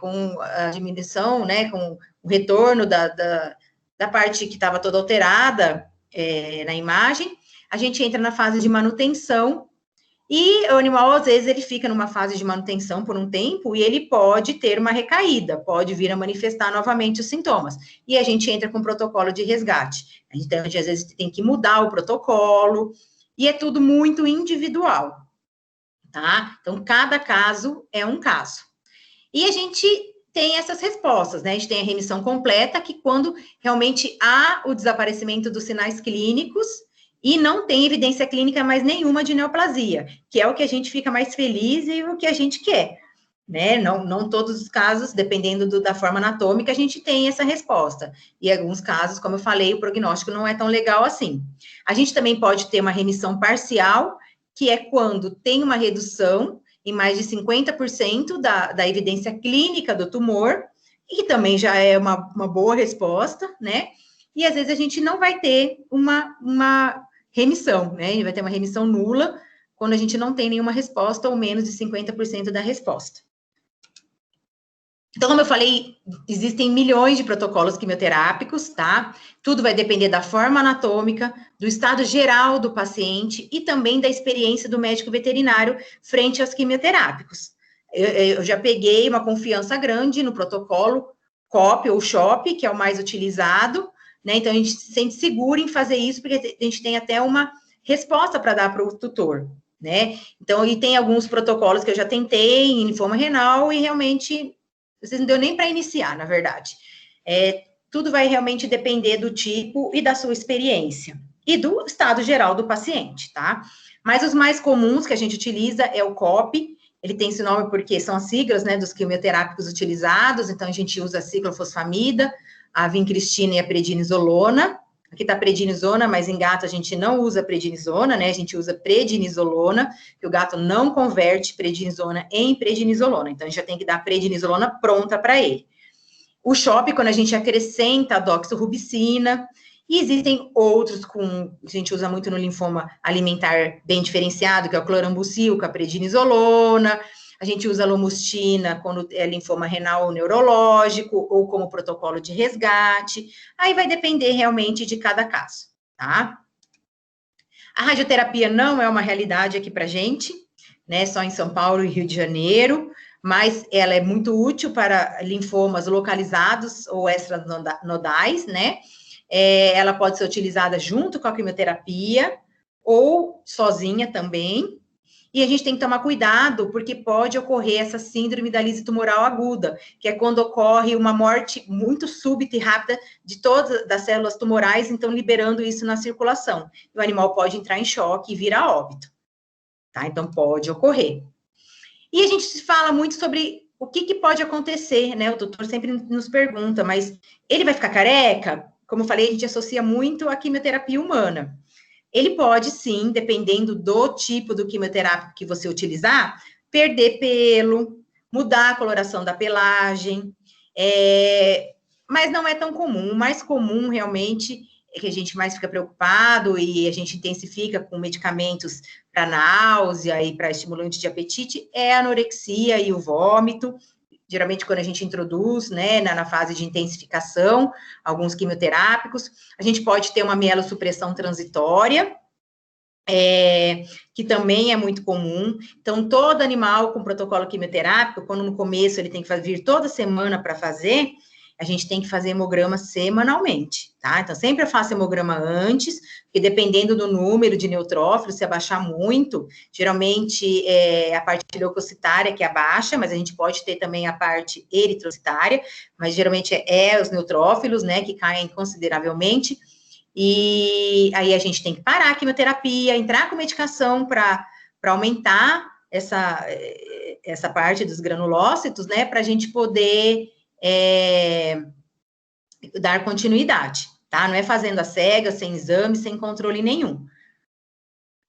com a diminuição, né, com o retorno da parte que estava toda alterada na imagem, a gente entra na fase de manutenção, e o animal, às vezes, ele fica numa fase de manutenção por um tempo e ele pode ter uma recaída, pode vir a manifestar novamente os sintomas. E a gente entra com um protocolo de resgate. Então, a gente, às vezes, tem que mudar o protocolo, e é tudo muito individual, tá? Então, cada caso é um caso. E a gente tem essas respostas, né? A gente tem a remissão completa, que quando realmente há o desaparecimento dos sinais clínicos, e não tem evidência clínica mais nenhuma de neoplasia, que é o que a gente fica mais feliz e o que a gente quer, né? Não todos os casos, dependendo da forma anatômica, a gente tem essa resposta. E em alguns casos, como eu falei, o prognóstico não é tão legal assim. A gente também pode ter uma remissão parcial, que é quando tem uma redução em mais de 50% da evidência clínica do tumor, e que também já é uma boa resposta, né? E às vezes a gente não vai ter uma remissão, né? Ele vai ter uma remissão nula quando a gente não tem nenhuma resposta ou menos de 50% da resposta. Então, como eu falei, existem milhões de protocolos quimioterápicos, tá? Tudo vai depender da forma anatômica, do estado geral do paciente e também da experiência do médico veterinário frente aos quimioterápicos. Eu já peguei uma confiança grande no protocolo COP ou CHOP, que é o mais utilizado, né? Então, a gente se sente seguro em fazer isso, porque a gente tem até uma resposta para dar para o tutor, né? Então, e tem alguns protocolos que eu já tentei em linfoma renal e realmente, não deu nem para iniciar, na verdade. Tudo vai realmente depender do tipo e da sua experiência e do estado geral do paciente, tá? Mas os mais comuns que a gente utiliza é o COP. Ele tem esse nome porque são as siglas, né, dos quimioterápicos utilizados. Então, a gente usa a ciclofosfamida, a vincristina e a prednisolona. Aqui tá prednisona, mas em gato a gente não usa prednisona, né? A gente usa prednisolona, que o gato não converte prednisona em prednisolona. Então, a gente já tem que dar a prednisolona pronta para ele. O CHOP, quando a gente acrescenta a doxorubicina, e existem outros que a gente usa muito no linfoma alimentar bem diferenciado, que é o clorambucil, com a prednisolona. A gente usa a lomustina quando é linfoma renal ou neurológico, ou como protocolo de resgate. Aí vai depender realmente de cada caso, tá? A radioterapia não é uma realidade aqui pra gente, né? Só em São Paulo e Rio de Janeiro, mas ela é muito útil para linfomas localizados ou extranodais, né? Ela pode ser utilizada junto com a quimioterapia ou sozinha também. E a gente tem que tomar cuidado, porque pode ocorrer essa síndrome da lise tumoral aguda, que é quando ocorre uma morte muito súbita e rápida de todas as células tumorais, então liberando isso na circulação. E o animal pode entrar em choque e vir a óbito, tá? Então, pode ocorrer. E a gente fala muito sobre o que pode acontecer, né? O doutor sempre nos pergunta, mas ele vai ficar careca? Como eu falei, a gente associa muito à quimioterapia humana. Ele pode, sim, dependendo do tipo do quimioterápico que você utilizar, perder pelo, mudar a coloração da pelagem, mas não é tão comum. O mais comum, realmente, é que a gente mais fica preocupado e a gente intensifica com medicamentos para náusea e para estimulante de apetite, é a anorexia e o vômito. Geralmente, quando a gente introduz, né, na fase de intensificação, alguns quimioterápicos, a gente pode ter uma mielossupressão transitória, que também é muito comum. Então, todo animal com protocolo quimioterápico, quando no começo ele tem que vir toda semana para fazer, a gente tem que fazer hemograma semanalmente, tá? Então, sempre eu faço hemograma antes, porque dependendo do número de neutrófilos, se abaixar muito, geralmente é a parte leucocitária que abaixa, mas a gente pode ter também a parte eritrocitária, mas geralmente é os neutrófilos, né, que caem consideravelmente, e aí a gente tem que parar a quimioterapia, entrar com medicação para aumentar essa parte dos granulócitos, né, para a gente poder dar continuidade, tá? Não é fazendo a cega, sem exame, sem controle nenhum.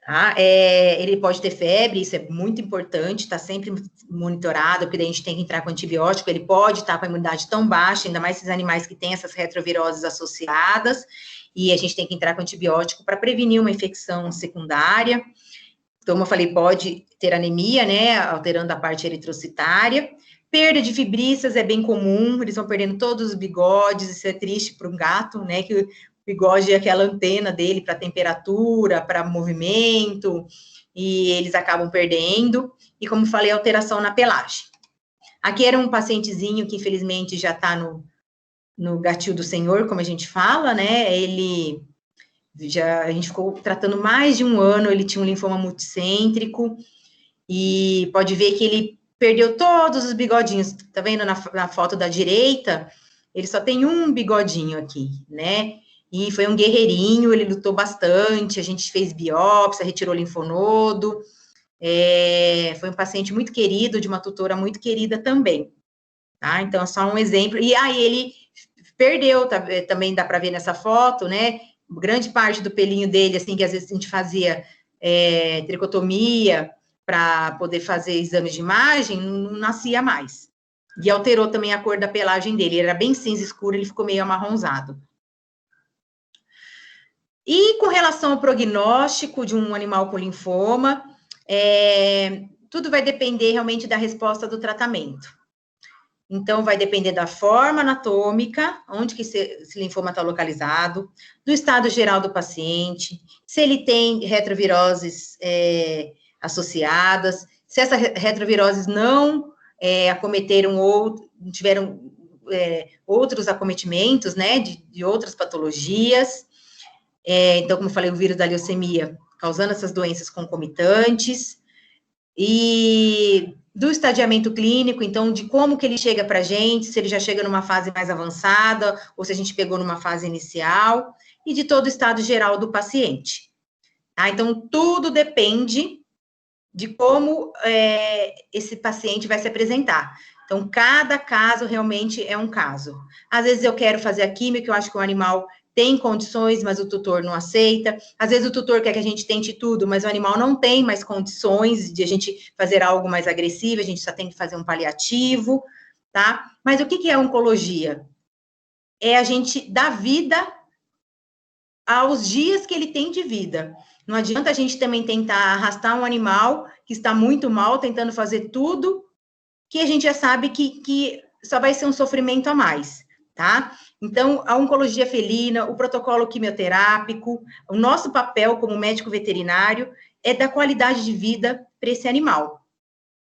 Tá? Ele pode ter febre, isso é muito importante, tá sempre monitorado, porque daí a gente tem que entrar com antibiótico, ele pode estar com a imunidade tão baixa, ainda mais esses animais que têm essas retroviroses associadas, e a gente tem que entrar com antibiótico para prevenir uma infecção secundária. Então, como eu falei, pode ter anemia, né, alterando a parte eritrocitária. Perda de fibríceas é bem comum, eles vão perdendo todos os bigodes, isso é triste para um gato, né, que bigode é aquela antena dele para temperatura, para movimento, e eles acabam perdendo. E como falei, alteração na pelagem. Aqui era um pacientezinho que, infelizmente, já está no gatil do Senhor, como a gente fala, né? A gente ficou tratando mais de um ano, ele tinha um linfoma multicêntrico, e pode ver que ele perdeu todos os bigodinhos. Tá vendo na foto da direita? Ele só tem um bigodinho aqui, né? E foi um guerreirinho, ele lutou bastante, a gente fez biópsia, retirou linfonodo. Foi um paciente muito querido, de uma tutora muito querida também, tá? Então, é só um exemplo. E aí, ele perdeu, também dá para ver nessa foto, né? Grande parte do pelinho dele, assim, que às vezes a gente fazia tricotomia para poder fazer exames de imagem, não nascia mais. E alterou também a cor da pelagem dele, ele era bem cinza escuro, ele ficou meio amarronzado. E com relação ao prognóstico de um animal com linfoma, tudo vai depender realmente da resposta do tratamento. Então, vai depender da forma anatômica, onde que esse linfoma está localizado, do estado geral do paciente, se ele tem retroviroses associadas, se essas retroviroses não acometeram ou tiveram outros acometimentos, né, de outras patologias. Então, como eu falei, o vírus da leucemia causando essas doenças concomitantes. E do estadiamento clínico, então, de como que ele chega para a gente, se ele já chega numa fase mais avançada, ou se a gente pegou numa fase inicial, e de todo o estado geral do paciente. Tá? Então, tudo depende de como esse paciente vai se apresentar. Então, cada caso realmente é um caso. Às vezes eu quero fazer a química, eu acho que o animal tem condições, mas o tutor não aceita. Às vezes o tutor quer que a gente tente tudo, mas o animal não tem mais condições de a gente fazer algo mais agressivo, a gente só tem que fazer um paliativo, tá? Mas o que é oncologia? É a gente dar vida aos dias que ele tem de vida. Não adianta a gente também tentar arrastar um animal que está muito mal, tentando fazer tudo, que a gente já sabe que só vai ser um sofrimento a mais, tá? Então, a oncologia felina, o protocolo quimioterápico, o nosso papel como médico veterinário é dar qualidade de vida para esse animal,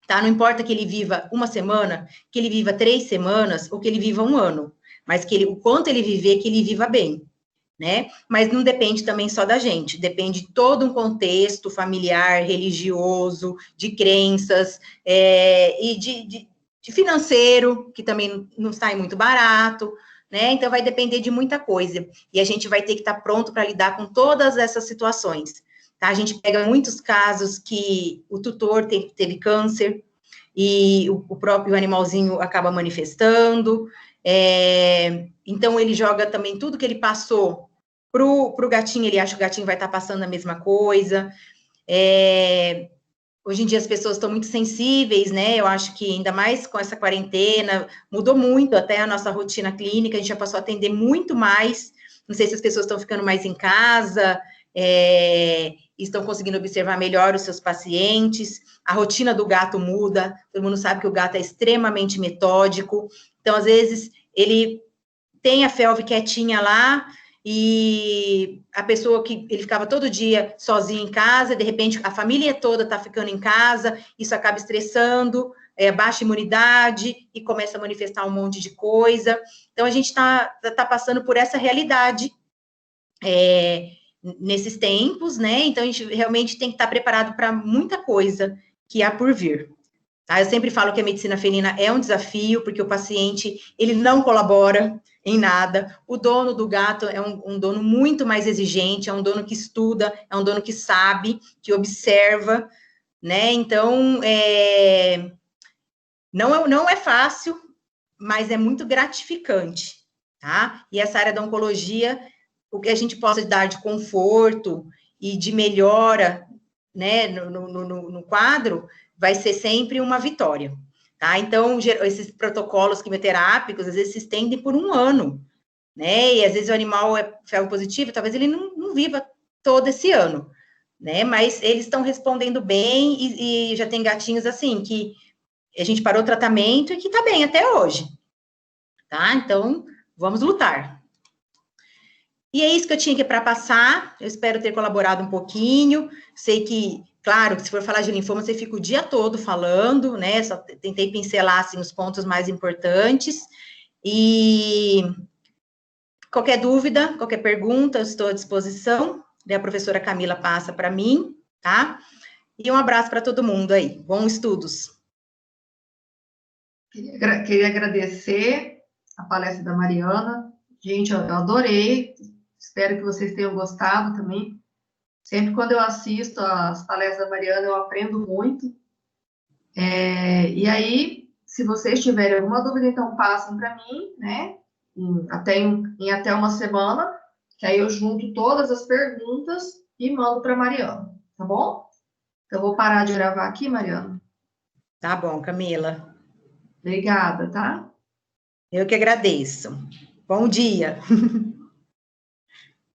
tá? Não importa que ele viva uma semana, que ele viva 3 semanas, ou que ele viva 1 ano, mas o quanto ele viver, que ele viva bem, né? Mas não depende também só da gente, depende de todo um contexto familiar, religioso, de crenças, e de financeiro, que também não sai muito barato, né? Então, vai depender de muita coisa. E a gente vai ter que estar pronto para lidar com todas essas situações, tá? A gente pega muitos casos que o tutor teve câncer e o próprio animalzinho acaba manifestando. Então, ele joga também tudo que ele passou pro gatinho, ele acha que o gatinho vai estar passando a mesma coisa. Hoje em dia as pessoas estão muito sensíveis, né? Eu acho que ainda mais com essa quarentena, mudou muito até a nossa rotina clínica, a gente já passou a atender muito mais. Não sei se as pessoas estão ficando mais em casa, estão conseguindo observar melhor os seus pacientes. A rotina do gato muda, todo mundo sabe que o gato é extremamente metódico. Então, às vezes, ele tem a felve quietinha lá, e a pessoa que ele ficava todo dia sozinho em casa, de repente a família toda está ficando em casa, isso acaba estressando, baixa imunidade e começa a manifestar um monte de coisa. Então, a gente está passando por essa realidade nesses tempos, né? Então, a gente realmente tem que estar preparado para muita coisa que há por vir. Tá? Eu sempre falo que a medicina felina é um desafio, porque o paciente, ele não colabora em nada. O dono do gato é um dono muito mais exigente, é um dono que estuda, é um dono que sabe, que observa, né? Então, não é fácil, mas é muito gratificante, tá? E essa área da oncologia, o que a gente possa dar de conforto e de melhora, né, no quadro, vai ser sempre uma vitória, tá? Então, esses protocolos quimioterápicos, às vezes, se estendem por 1 ano, né? E, às vezes, o animal é felve positivo, talvez ele não viva todo esse ano, né? Mas eles estão respondendo bem e já tem gatinhos, assim, que a gente parou o tratamento e que tá bem até hoje, tá? Então, vamos lutar. E é isso que eu tinha aqui para passar. Eu espero ter colaborado um pouquinho. Sei que, claro, que se for falar de linfoma, você fica o dia todo falando, né? Só tentei pincelar, assim, os pontos mais importantes. E qualquer dúvida, qualquer pergunta, eu estou à disposição. A professora Camila passa para mim, tá? E um abraço para todo mundo aí. Bons estudos. Queria agradecer a palestra da Mariana. Gente, eu adorei. Espero que vocês tenham gostado também. Sempre quando eu assisto as palestras da Mariana, eu aprendo muito. E aí, se vocês tiverem alguma dúvida, então passem para mim, né? Em até uma semana, que aí eu junto todas as perguntas e mando para a Mariana, tá bom? Então, eu vou parar de gravar aqui, Mariana. Tá bom, Camila. Obrigada, tá? Eu que agradeço. Bom dia.